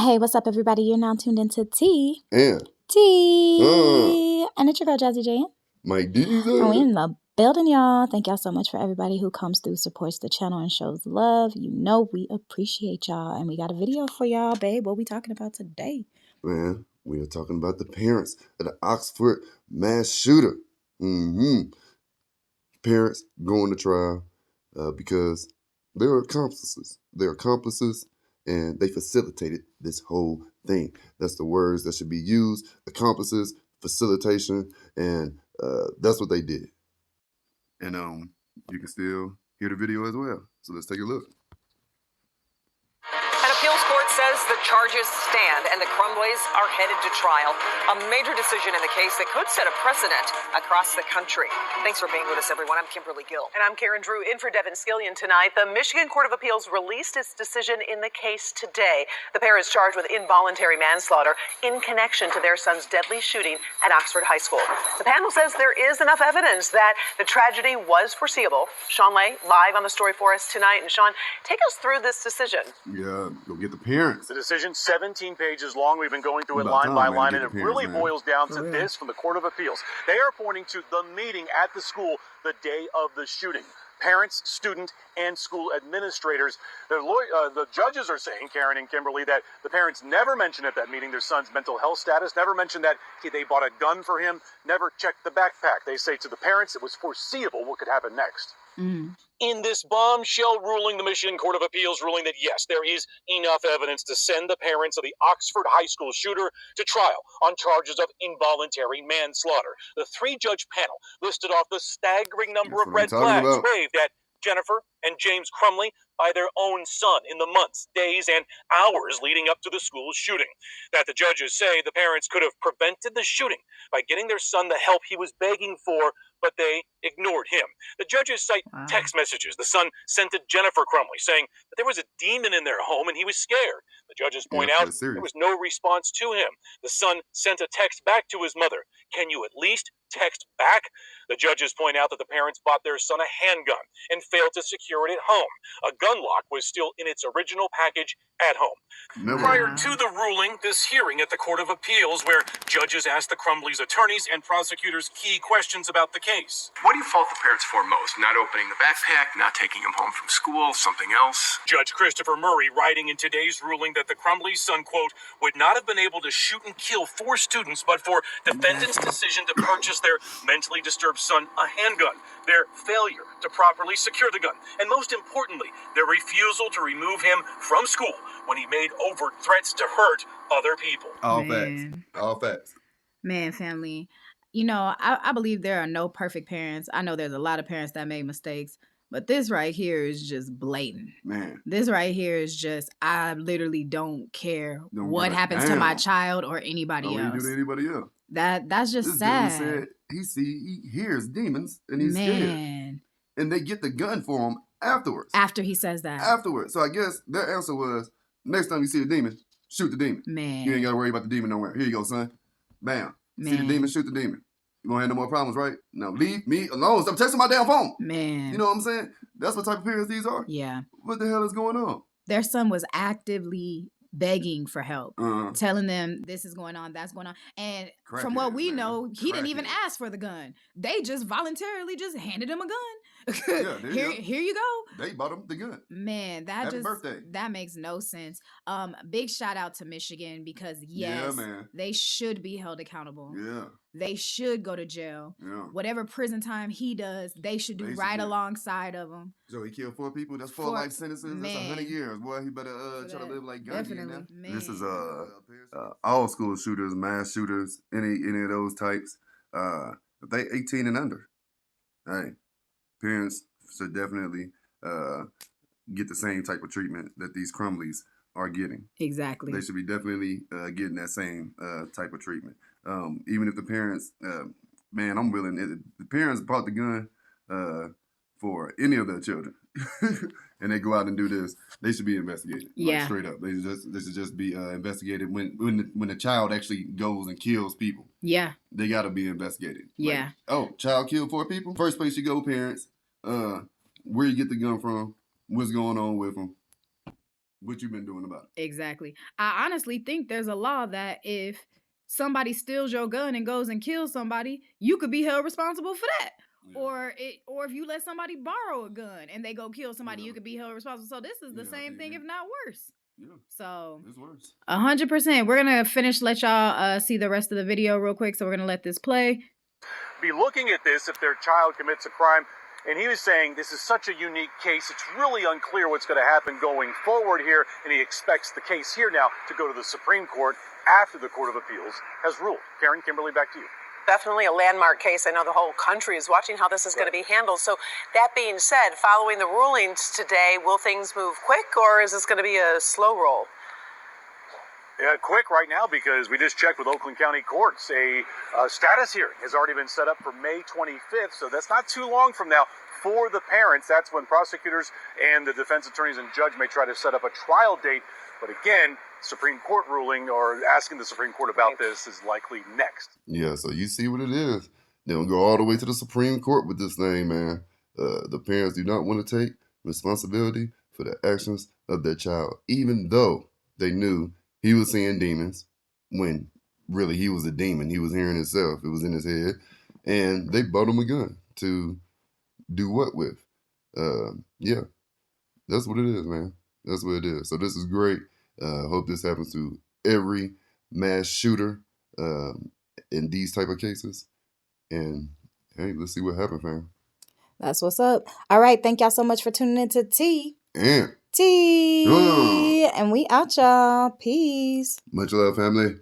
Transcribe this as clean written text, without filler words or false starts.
Hey, what's up, everybody? You're now tuned into T. And And it's your girl, Jazzy J. Mike D's And we in the building, y'all. Thank y'all so much for everybody who comes through, supports the channel, and shows love. You know we appreciate y'all. And we got a video for y'all, babe. What we talking about today? Man, we are talking about the parents of the Oxford mass shooter. Parents going to trial because they're accomplices. They're accomplices, and they facilitated this whole thing. That's the words that should be used. Accomplices, facilitation, and that's what they did. And you can still hear the video as well. So let's take a look. An appeals court says the charges stand and the Crumbleys are headed to trial. A major decision in the case that could set a precedent across the country. Thanks for being with us, everyone. I'm Kimberly Gill. And I'm Karen Drew, in for Devin Skillion tonight. The Michigan Court of Appeals released its decision in the case today. The pair is charged with involuntary manslaughter in connection to their son's deadly shooting at Oxford High School. The panel says there is enough evidence that the tragedy was foreseeable. Sean Lay, live on the story for us tonight. And Sean, take us through this decision. Yeah, go get the parents. The decision, 17 pages long. We've been going through it line by line, and it really boils down to this from the Court of Appeals. They are pointing to the meeting at the school the day of the shooting. Parents, student, and school administrators. The judges are saying, Karen and Kimberly, that the parents never mentioned at that meeting their son's mental health status, never mentioned that they bought a gun for him, never checked the backpack. They say to the parents it was foreseeable what could happen next. In this bombshell ruling, the Michigan Court of Appeals ruling that, yes, there is enough evidence to send the parents of the Oxford High School shooter to trial on charges of involuntary manslaughter. The three-judge panel listed off the staggering number of red flags waved at Jennifer and James Crumbley by their own son in the months, days, and hours leading up to the school's shooting. That the judges say the parents could have prevented the shooting by getting their son the help he was begging for, but they ignored him. The judges cite text messages the son sent to Jennifer Crumbley saying that there was a demon in their home and he was scared. The judges point out there was no response to him. The son sent a text back to his mother. Can you at least text back? The judges point out that the parents bought their son a handgun and failed to secure it at home. A gun lock was still in its original package at home. Prior to the ruling, this hearing at the Court of Appeals where judges asked the Crumbleys' attorneys and prosecutors key questions about the case. What do you fault the parents for most? Not opening the backpack, not taking him home from school, something else? Judge Christopher Murray writing in today's ruling that the Crumbleys' son, quote, would not have been able to shoot and kill 4 students but for defendant's decision to purchase their mentally disturbed son a handgun, their failure to properly secure the gun, and most importantly, their refusal to remove him from school when he made overt threats to hurt other people. All facts. All facts. Man, family, you know, I believe there are no perfect parents. I know there's a lot of parents that make mistakes, but this right here is just blatant. Man. This right here is just, I literally don't care what happens to my child or anybody else. What do to anybody else? That's just this sad. Dude said he hears demons and he's scared. And they get the gun for him afterwards. After he says that. Afterwards. So I guess their answer was, next time you see a demon, shoot the demon. Man. You ain't got to worry about the demon nowhere. Here you go, son. Bam. See the demon, shoot the demon. You won't have no more problems, right? Now leave me alone. Stop texting my damn phone. Man. You know what I'm saying? That's what type of parents these are. Yeah. What the hell is going on? Their son was actively begging for help, telling them this is going on, that's going on. And from what we know, he didn't even ask for the gun. They just voluntarily just handed him a gun. Here you go. They bought him the gun. Man, that makes no sense. Big shout out to Michigan because they should be held accountable. Yeah. They should go to jail. Yeah. Whatever prison time he does, they should do right alongside of him. So he killed 4 people. That's 4 life sentences. That's 100 years. Boy, he better try to live like God. Definitely. This is all school shooters, mass shooters, any of those types. If they 18 and under, hey, parents should definitely get the same type of treatment that these Crumbleys are getting. Exactly. They should be definitely getting that same type of treatment. Even if the parents, man, I'm willing. The parents bought the gun for any of their children, and they go out and do this, they should be investigated. Like, straight up. They should just be investigated when the child actually goes and kills people. Yeah. They got to be investigated. Yeah. Like, child killed 4 people? First place you go, parents. Where you get the gun from? What's going on with them? What you been doing about it? Exactly. I honestly think there's a law that if somebody steals your gun and goes and kills somebody, you could be held responsible for that. Yeah. Or if you let somebody borrow a gun and they go kill somebody, you could be held responsible. So this is the same thing, if not worse. Yeah. So it's worse. 100%. We're gonna finish. Let y'all see the rest of the video real quick. So we're gonna let this play. Be looking at this if their child commits a crime. And he was saying this is such a unique case. It's really unclear what's going to happen going forward here. And he expects the case here now to go to the Supreme Court after the Court of Appeals has ruled. Karen, Kimberly, back to you. Definitely a landmark case. I know the whole country is watching how this is going to be handled. So that being said, following the rulings today, will things move quick or is this going to be a slow roll? Yeah, quick right now because we just checked with Oakland County Courts. A status hearing has already been set up for May 25th, so that's not too long from now for the parents. That's when prosecutors and the defense attorneys and judge may try to set up a trial date. But again, Supreme Court ruling or asking the Supreme Court about this is likely next. Yeah, so you see what it is. They'll go all the way to the Supreme Court with this thing, man. The parents do not want to take responsibility for the actions of their child, even though they knew he was seeing demons when really he was a demon. He was hearing himself. It was in his head. And they bought him a gun to do what with? Yeah, that's what it is, man. That's what it is. So this is great. Hope this happens to every mass shooter in these type of cases. And hey, let's see what happens, fam. That's what's up. All right. Thank y'all so much for tuning in to T. And T. And we out, y'all. Peace. Much love, family.